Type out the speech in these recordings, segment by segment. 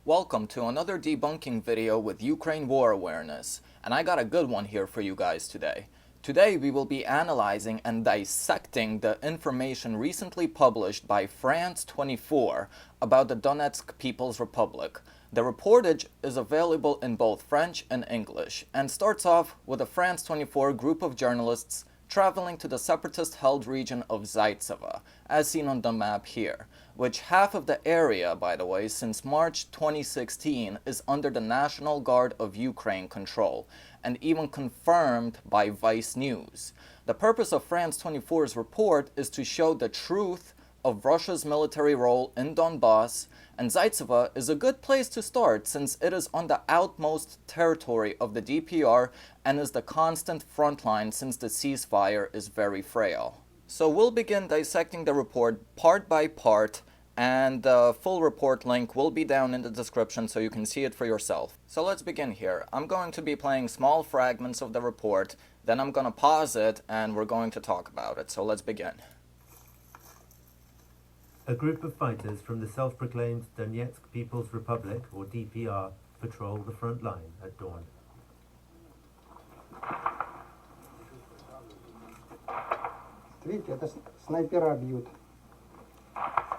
Welcome to another debunking video with Ukraine War Awareness, and I got a good one here for you guys today. Today we will be analyzing and dissecting the information recently published by France24 about the Donetsk People's Republic. The reportage is available in both French and English, and starts off with a France24 group of journalists traveling to the separatist-held region of Zaitseve, as seen on the map here, which half of the area, by the way, since March 2016 is under the National Guard of Ukraine control, and even confirmed by Vice News. The purpose of France24's report is to show the truth of Russia's military role in Donbass, and Zaitseve is a good place to start since it is on the outmost territory of the DPR and is the constant front line since the ceasefire is very frail. So we'll begin dissecting the report part by part, and the full report link will be down in the description so you can see it for yourself. So let's begin here. I'm going to be playing small fragments of the report, then I'm going to pause it and we're going to talk about it. So let's begin. A group of fighters from the self-proclaimed Donetsk People's Republic, or DPR, patrol the front line at dawn.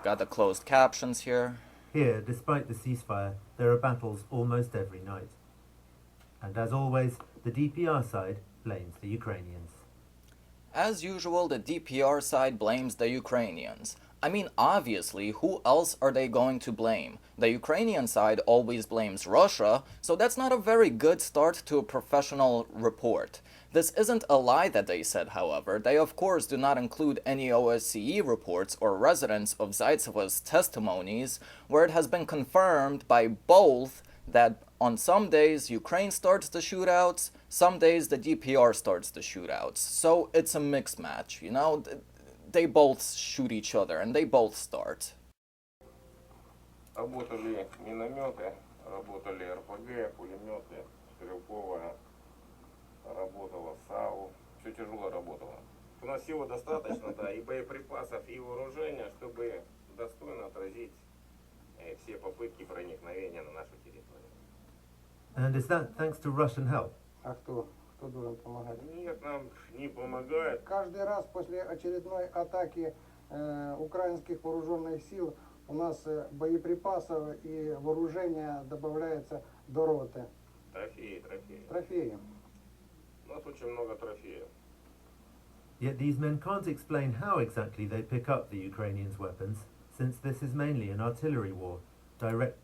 Got the closed captions here. Here, despite the ceasefire, there are battles almost every night. And as always, the DPR side blames the Ukrainians. As usual, the DPR side blames the Ukrainians. I mean, obviously, who else are they going to blame? The Ukrainian side always blames Russia, so that's not a very good start to a professional report. This isn't a lie that they said, however. They of course do not include any OSCE reports or residents of Zaitseve's testimonies, where it has been confirmed by both that on some days Ukraine starts the shootouts, some days the DPR starts the shootouts. So it's a mixed match, you know? They both shoot each other and they both start. Работали минометы, работали РПГ, пулеметы, стрелковая, работала САУ, все тяжело работало. У нас всего достаточно, да, и боеприпасов, и вооружения, чтобы достойно отразить все попытки проникновения на нашу территорию. And is that thanks to Russian help? А кто должен помогать? Нет, нам не помогает. Каждый раз после очередной атаки украинских вооруженных сил у нас боеприпасов и вооружения добавляется до роты. Трофеи. У нас очень много трофеев. Yet these men can't explain how exactly they pick up the Ukrainians' weapons, since this is mainly an artillery war. Direct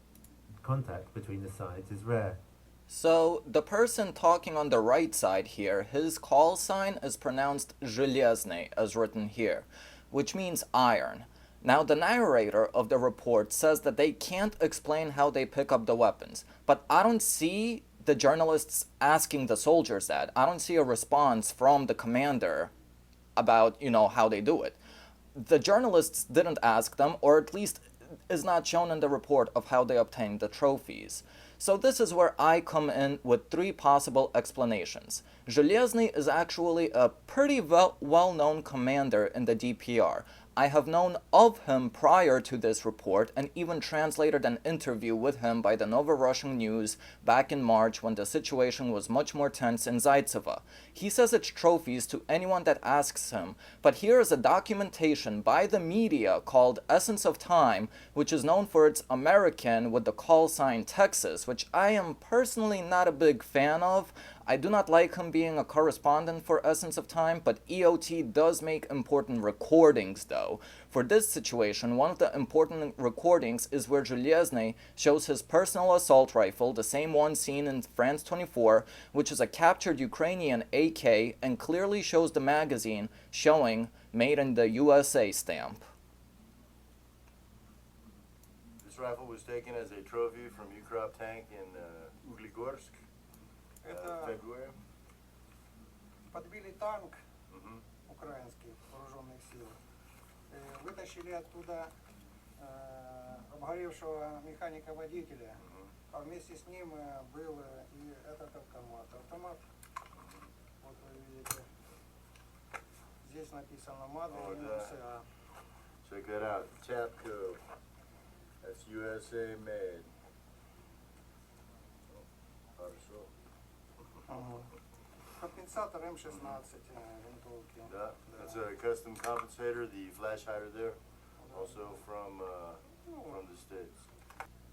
contact between the sides is rare. So, the person talking on the right side here, his call sign is pronounced Железный, as written here, which means iron. Now, the narrator of the report says that they can't explain how they pick up the weapons, but I don't see the journalists asking the soldiers that. I don't see a response from the commander about, how they do it. The journalists didn't ask them, or at least is not shown in the report of how they obtained the trophies. So this is where I come in with three possible explanations. Железный is actually a pretty well-known commander in the DPR. I have known of him prior to this report and even translated an interview with him by the Novorussian News back in March when the situation was much more tense in Zaitseve. He says it's trophies to anyone that asks him, but here is a documentation by the media called Essence of Time, which is known for its American with the call sign Texas, which I am personally not a big fan of. I do not like him being a correspondent for Essence of Time, but EOT does make important recordings though. For this situation, one of the important recordings is where Железный shows his personal assault rifle, the same one seen in France24, which is a captured Ukrainian AK and clearly shows the magazine showing made in the USA stamp. This rifle was taken as a trophy from Ukrop tank in Uglegorsk. Это подбили танк украинских вооруженных сил, вытащили оттуда обгоревшего механика-водителя, а вместе с ним был и этот автомат. Автомат, вот вы видите, здесь написано Made in USA. Check that out, Chapco. That's USA made. Компенсатор М16 винтовки. Yeah, that's a custom compensator, the flash hider there, also from the States.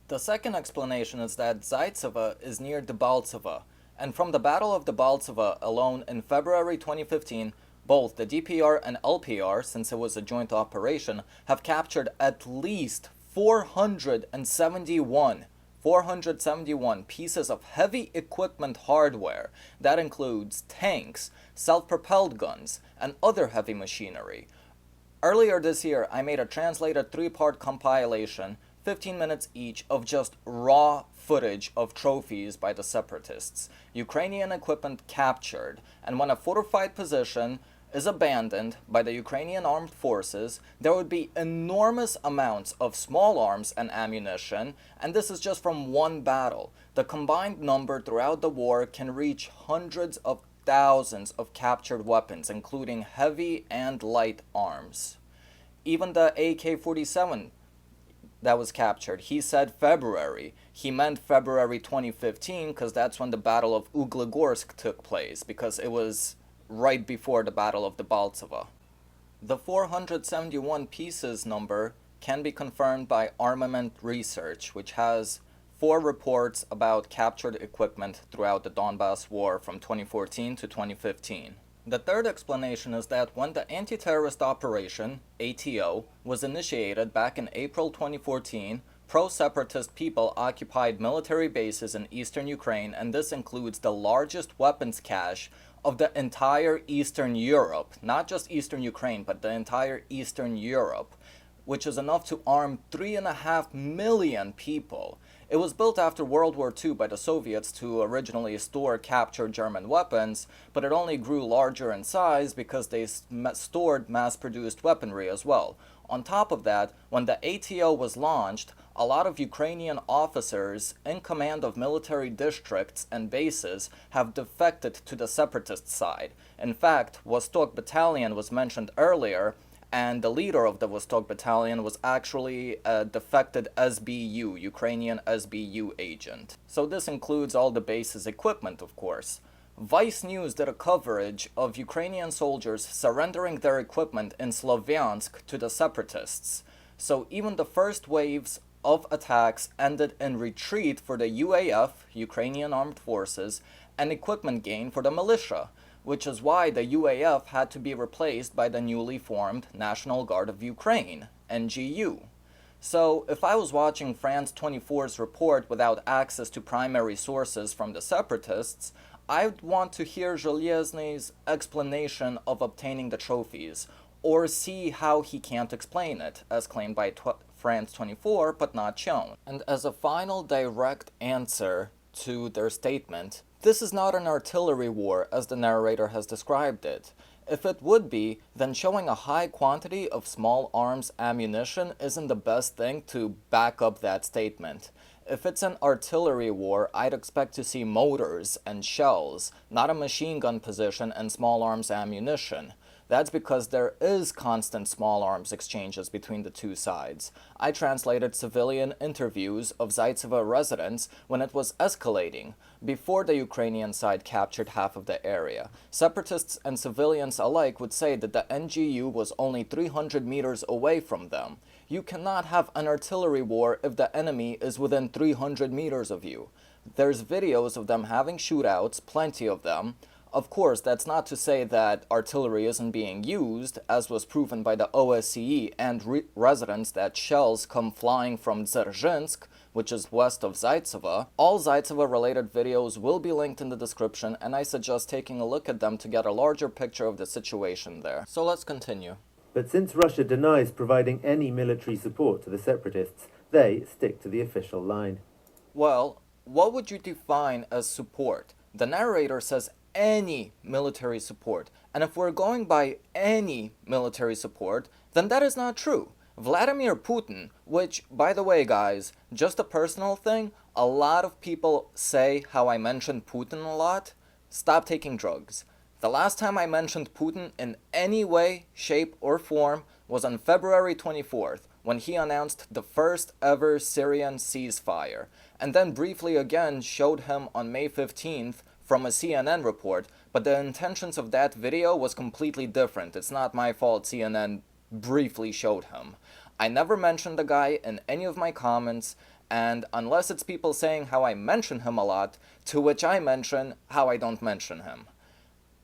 The second explanation is that Zaitseve is near Debaltseve, and from the Battle of Debaltseve alone in February 2015, both the DPR and LPR, since it was a joint operation, have captured at least 471 pieces of heavy equipment hardware. That includes tanks, self-propelled guns, and other heavy machinery. Earlier this year, I made a translated 3-part compilation, 15 minutes each, of just raw footage of trophies by the separatists. Ukrainian equipment captured, and when a fortified position is abandoned by the Ukrainian armed forces, there would be enormous amounts of small arms and ammunition, and this is just from one battle. The combined number throughout the war can reach hundreds of thousands of captured weapons, including heavy and light arms. Even the AK-47 that was captured, he said February. He meant February 2015 because that's when the Battle of Uglegorsk took place, because it was right before the Battle of Debaltseve. The 471 pieces number can be confirmed by Armament Research, which has 4 reports about captured equipment throughout the Donbass war from 2014 to 2015. The third explanation is that when the anti-terrorist operation, ATO, was initiated back in April 2014, pro-separatist people occupied military bases in eastern Ukraine, and this includes the largest weapons cache of the entire Eastern Europe, not just Eastern Ukraine, but the entire Eastern Europe, which is enough to arm 3.5 million people. It was built after World War II by the Soviets to originally store captured German weapons, but it only grew larger in size because they stored mass-produced weaponry as well. On top of that, when the ATO was launched, a lot of Ukrainian officers in command of military districts and bases have defected to the separatist side. In fact, Vostok Battalion was mentioned earlier, and the leader of the Vostok Battalion was actually a defected SBU, Ukrainian SBU agent. So this includes all the base's equipment, of course. Vice News did a coverage of Ukrainian soldiers surrendering their equipment in Slovyansk to the separatists. So even the first waves of attacks ended in retreat for the UAF, Ukrainian Armed Forces, and equipment gain for the militia, which is why the UAF had to be replaced by the newly formed National Guard of Ukraine, NGU. So, if I was watching France24's report without access to primary sources from the separatists, I'd want to hear Zhelezny's explanation of obtaining the trophies, or see how he can't explain it, as claimed by France24 but not shown. And as a final direct answer to their statement, this is not an artillery war as the narrator has described it. If it would be, then showing a high quantity of small arms ammunition isn't the best thing to back up that statement. If it's an artillery war, I'd expect to see mortars and shells, not a machine gun position and small arms ammunition. That's because there is constant small arms exchanges between the two sides. I translated civilian interviews of Zaitseve residents when it was escalating, before the Ukrainian side captured half of the area. Separatists and civilians alike would say that the NGU was only 300 meters away from them. You cannot have an artillery war if the enemy is within 300 meters of you. There's videos of them having shootouts, plenty of them. Of course, that's not to say that artillery isn't being used, as was proven by the OSCE and residents that shells come flying from Dzerzhinsk, which is west of Zaitseve. All Zaitseve-related videos will be linked in the description, and I suggest taking a look at them to get a larger picture of the situation there. So let's continue. But since Russia denies providing any military support to the separatists, they stick to the official line. Well, what would you define as support? The narrator says any military support, and if we're going by any military support, then that is not true. Vladimir Putin, which, by the way guys, just a personal thing, a lot of people say how I mentioned Putin a lot. Stop taking drugs. The last time I mentioned Putin in any way, shape, or form was on February 24th, when he announced the first ever Syrian ceasefire, and then briefly again showed him on May 15th from a CNN report, But the intentions of that video was completely different. It's not my fault CNN briefly showed him. I never mentioned the guy in any of my comments, and unless it's people saying how I mention him a lot, to which I mention how I don't mention him.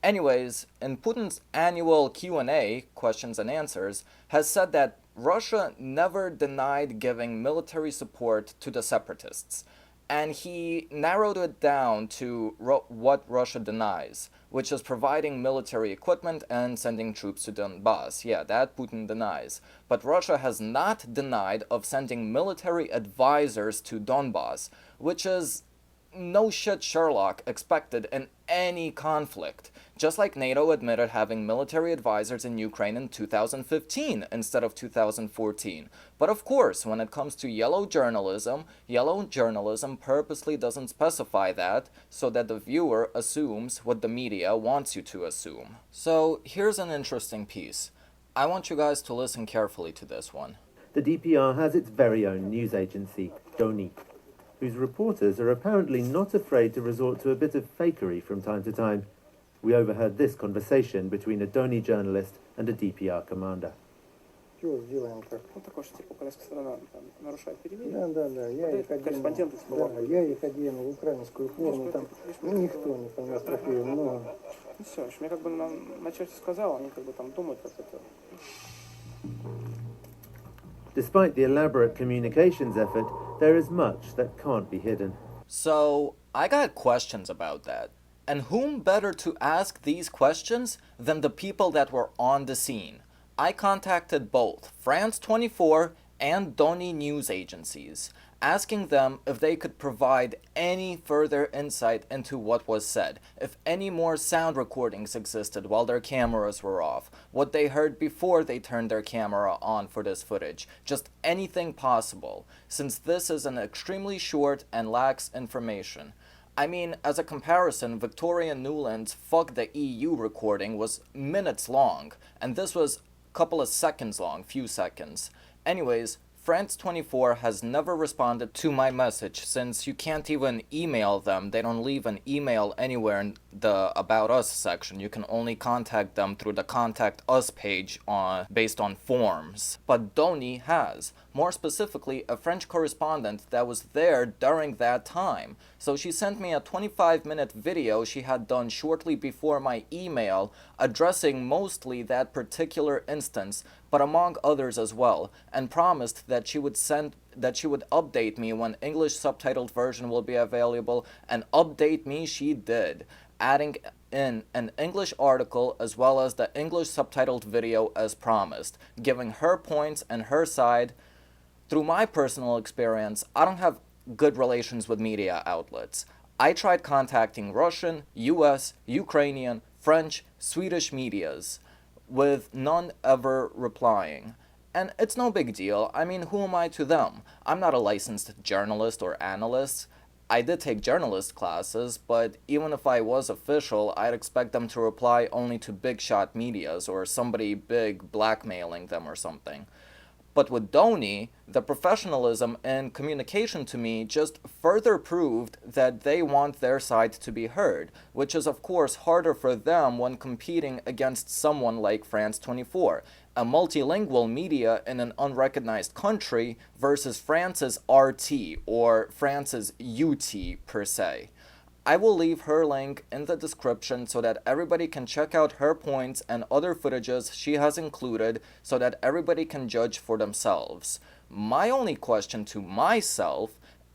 Anyways, in Putin's annual Q&A, questions and answers, has said that Russia never denied giving military support to the separatists. And he narrowed it down to what Russia denies, which is providing military equipment and sending troops to Donbass. Yeah, that Putin denies. But Russia has not denied of sending military advisors to Donbass, which is no shit Sherlock expected in any conflict. Just like NATO admitted having military advisors in Ukraine in 2015 instead of 2014. But of course, when it comes to yellow journalism purposely doesn't specify that so that the viewer assumes what the media wants you to assume. So here's an interesting piece. I want you guys to listen carefully to this one. The DPR has its very own news agency, Doni, whose reporters are apparently not afraid to resort to a bit of fakery from time to time. We overheard this conversation between a Doni journalist and a DPR commander. Чего сделаем как? Ну, такое, что типа украинская сторона там, нарушает перемирие. Да, я их одену. Корреспонденты слова. Да, я их одену в украинскую форму, там никто не фотографирует, много. Ну все, в общем, я как бы начальство сказал, они как бы там думают, как это. Despite the elaborate communications effort, there is much that can't be hidden. So, I got questions about that. And whom better to ask these questions than the people that were on the scene? I contacted both France24 and Doni news agencies, asking them if they could provide any further insight into what was said, if any more sound recordings existed while their cameras were off, what they heard before they turned their camera on for this footage, just anything possible, since this is an extremely short and lacks information. I mean, as a comparison, Victoria Nuland's Fuck the EU recording was minutes long, and this was a couple of seconds long, few seconds. Anyways, France24 has never responded to my message, since you can't even email them. They don't leave an email anywhere in the About Us section. You can only contact them through the Contact Us page based on forms. But Doni has. More specifically, a French correspondent that was there during that time. So she sent me a 25-minute video she had done shortly before my email, addressing mostly that particular instance, but among others as well, and promised that she would update me when English subtitled version will be available, and update me she did, adding in an English article as well as the English subtitled video as promised, giving her points and her side. Through my personal experience, I don't have good relations with media outlets. I tried contacting Russian, US, Ukrainian, French, Swedish medias, with none ever replying. And it's no big deal. I mean, who am I to them? I'm not a licensed journalist or analyst. I did take journalist classes, but even if I was official, I'd expect them to reply only to big shot medias or somebody big blackmailing them or something. But with Doni, the professionalism and communication to me just further proved that they want their side to be heard, which is of course harder for them when competing against someone like France24, a multilingual media in an unrecognized country versus France's RT or France's UT per se. I will leave her link in the description so that everybody can check out her points and other footages she has included so that everybody can judge for themselves. My only question to myself,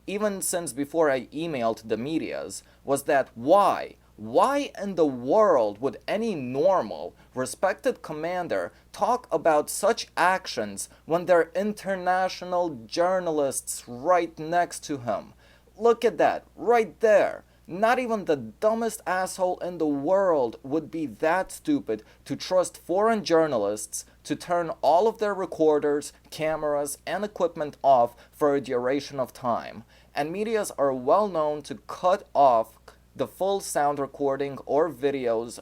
even since before I emailed the medias, was that why? Why in the world would any normal, respected commander talk about such actions when there are international journalists right next to him? Look at that, right there. Not even the dumbest asshole in the world would be that stupid to trust foreign journalists to turn all of their recorders, cameras, and equipment off for a duration of time. And medias are well known to cut off the full sound recording or videos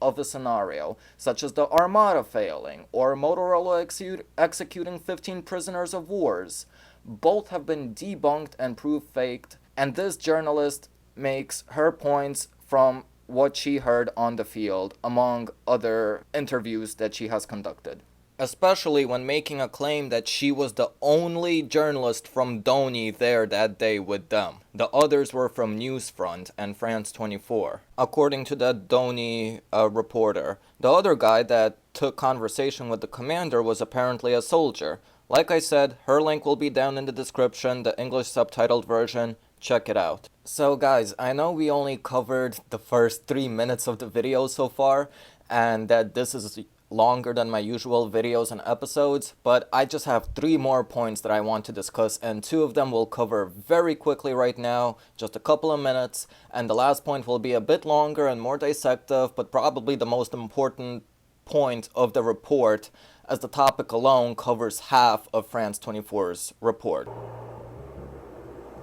of a scenario, such as the Armada failing or Motorola executing 15 prisoners of wars. Both have been debunked and proved faked, and this journalist makes her points from what she heard on the field, among other interviews that she has conducted. Especially when making a claim that she was the only journalist from Doni there that day with them. The others were from Newsfront and France24. According to the Doni reporter, the other guy that took conversation with the commander was apparently a soldier. Like I said, her link will be down in the description, the English subtitled version. Check it out. So guys, I know we only covered the first 3 minutes of the video so far, and that this is longer than my usual videos and episodes, but I just have 3 more points that I want to discuss, and 2 of them we'll cover very quickly right now, just a couple of minutes, and the last point will be a bit longer and more dissective, but probably the most important point of the report, as the topic alone covers half of France24's report.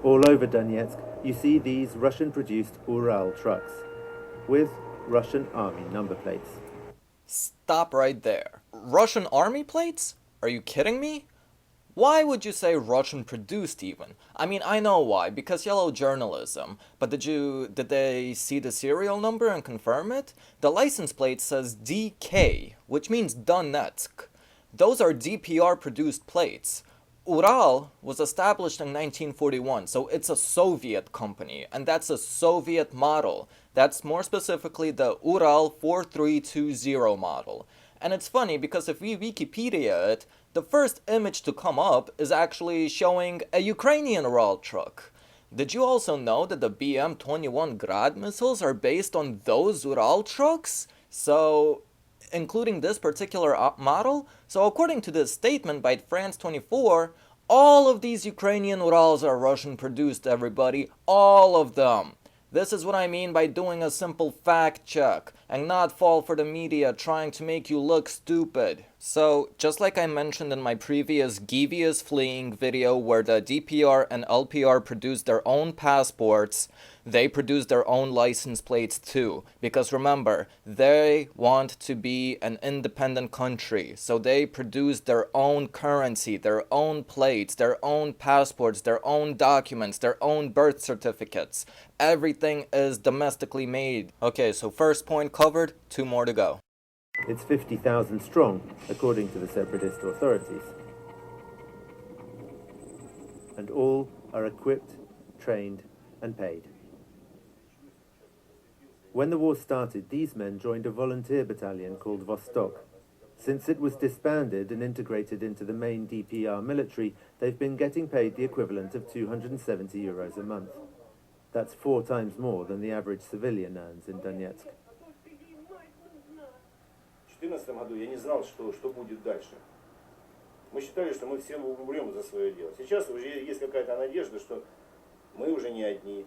All over Donetsk, you see these Russian-produced Ural trucks with Russian army number plates. Stop right there. Russian army plates? Are you kidding me? Why would you say Russian produced even? I mean, I know why, because yellow journalism. But did they see the serial number and confirm it? The license plate says DK, which means Donetsk. Those are DPR produced plates. Ural was established in 1941, so it's a Soviet company, and that's a Soviet model. That's more specifically the Ural 4320 model. And it's funny because if we Wikipedia it, the first image to come up is actually showing a Ukrainian Ural truck. Did you also know that the BM-21 Grad missiles are based on those Ural trucks? So, including this particular model? So according to this statement by France24, all of these Ukrainian Urals are Russian produced, everybody. All of them. This is what I mean by doing a simple fact check and not fall for the media trying to make you look stupid. So, just like I mentioned in my previous Givius fleeing video where the DPR and LPR produced their own passports, they produce their own license plates too. Because remember, they want to be an independent country. So they produce their own currency, their own plates, their own passports, their own documents, their own birth certificates. Everything is domestically made. Okay, so first point covered, 2 more to go. It's 50,000 strong, according to the separatist authorities. And all are equipped, trained, and paid. When the war started, these men joined a volunteer battalion called Vostok. Since it was disbanded and integrated into the main DPR military, they've been getting paid the equivalent of €270 a month. That's 4 times more than the average civilian earns in Donetsk. В 2014 году я не знал, что будет дальше. Мы считали, что мы все умрем за свое дело. Сейчас уже есть какая-то надежда, что мы уже не одни.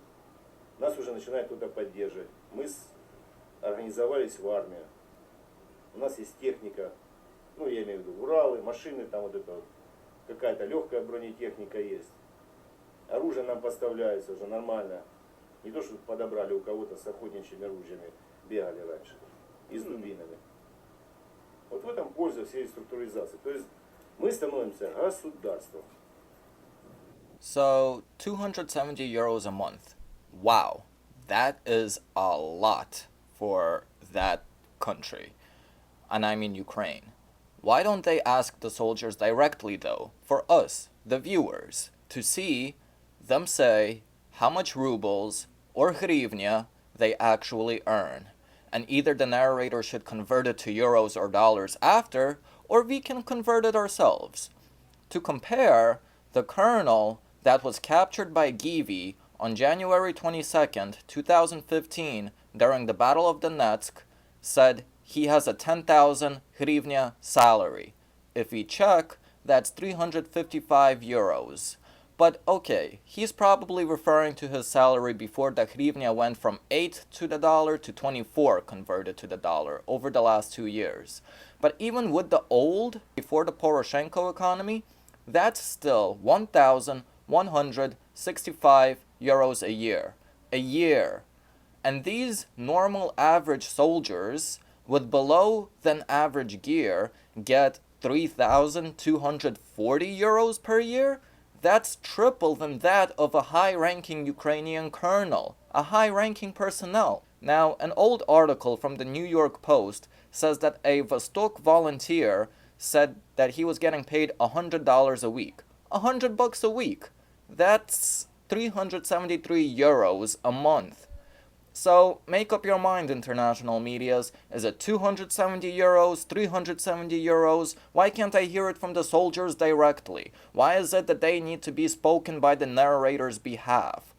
Нас уже начинает кто-то поддерживать. Мы организовались в армию. У нас есть техника, ну я имею в виду Уралы, машины, там вот это вот, какая-то легкая бронетехника есть. Оружие нам поставляется уже нормально. Не то, что подобрали у кого-то с охотничьими ружьями, бегали раньше, и с дубинами. Вот в этом польза всей структуризации. То есть мы становимся государством. So, €270 a month. Wow, that is a lot for that country. And I mean Ukraine. Why don't they ask the soldiers directly though, for us, the viewers, to see them say how much rubles or hryvnia they actually earn? And either the narrator should convert it to euros or dollars after, or we can convert it ourselves. To compare, the colonel that was captured by Givi on January 22nd, 2015, during the Battle of Donetsk, said he has a 10,000 hryvnia salary. If we check, that's 355 euros. But okay, he's probably referring to his salary before the hryvnia went from 8 to the dollar to 24 converted to the dollar over the last 2 years. But even with the old, before the Poroshenko economy, that's still 1,165 euros a year. A year. And these normal average soldiers with below than average gear get 3,240 euros per year? That's triple than that of a high-ranking Ukrainian colonel, a high-ranking personnel. Now, an old article from the New York Post says that a Vostok volunteer said that he was getting paid $100 a week. $100 a week. That's 373 euros a month. So, make up your mind, international medias. Is it 270 euros, 370 euros? Why can't I hear it from the soldiers directly? Why is it that they need to be spoken by the narrator's behalf?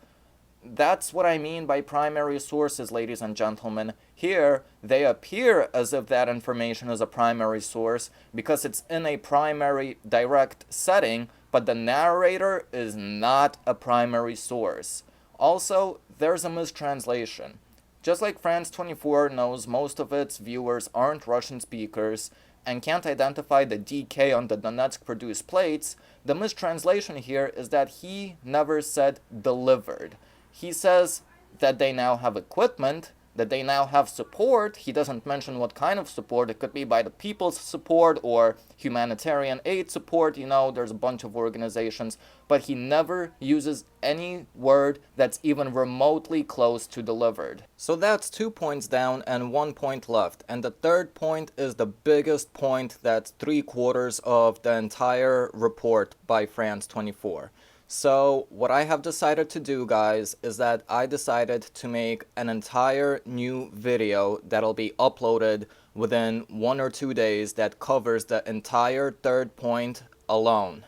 That's what I mean by primary sources, ladies and gentlemen. Here, they appear as if that information is a primary source because it's in a primary direct setting, but the narrator is not a primary source. Also, there's a mistranslation. Just like France24 knows most of its viewers aren't Russian speakers and can't identify the DK on the Donetsk-produced plates, the mistranslation here is that he never said delivered. He says that they now have equipment, that they now have support. He doesn't mention what kind of support. It could be by the people's support or humanitarian aid support. You know, there's a bunch of organizations. But he never uses any word that's even remotely close to delivered. So that's 2 points down and 1 point left. And the third point is the biggest point. That's 3/4 of the entire report by France24. So what I have decided to do, guys, is that I decided to make an entire new video that'll be uploaded within 1 or 2 days that covers the entire third point alone,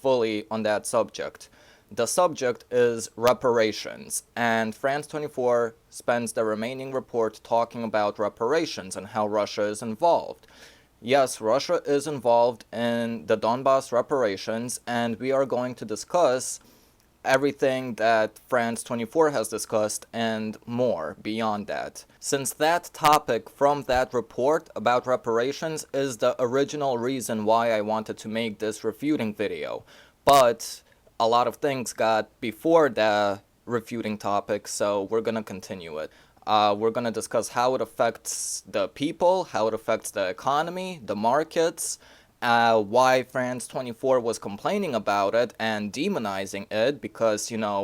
fully on that subject. The subject is reparations, and France24 spends the remaining report talking about reparations and how Russia is involved. Yes, Russia is involved in the Donbass reparations, and we are going to discuss everything that France24 has discussed and more beyond that. Since that topic from that report about reparations is the original reason why I wanted to make this refuting video, but a lot of things got before the refuting topic, so we're gonna continue it. We're going to discuss how it affects the people, how it affects the economy, the markets, why France24 was complaining about it and demonizing it because, you know,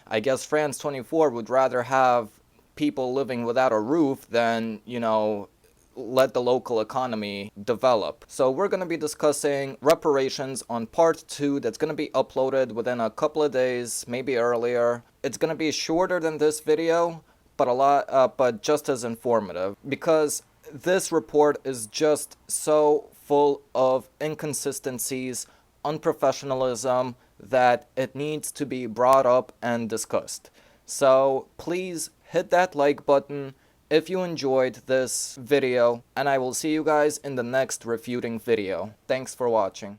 I guess France24 would rather have people living without a roof than, you know, let the local economy develop. So we're going to be discussing reparations on part 2 that's going to be uploaded within a couple of days, maybe earlier. It's going to be shorter than this video, but just as informative, because this report is just so full of inconsistencies, unprofessionalism, that it needs to be brought up and discussed. So please hit that like button if you enjoyed this video, and I will see you guys in the next refuting video. Thanks for watching.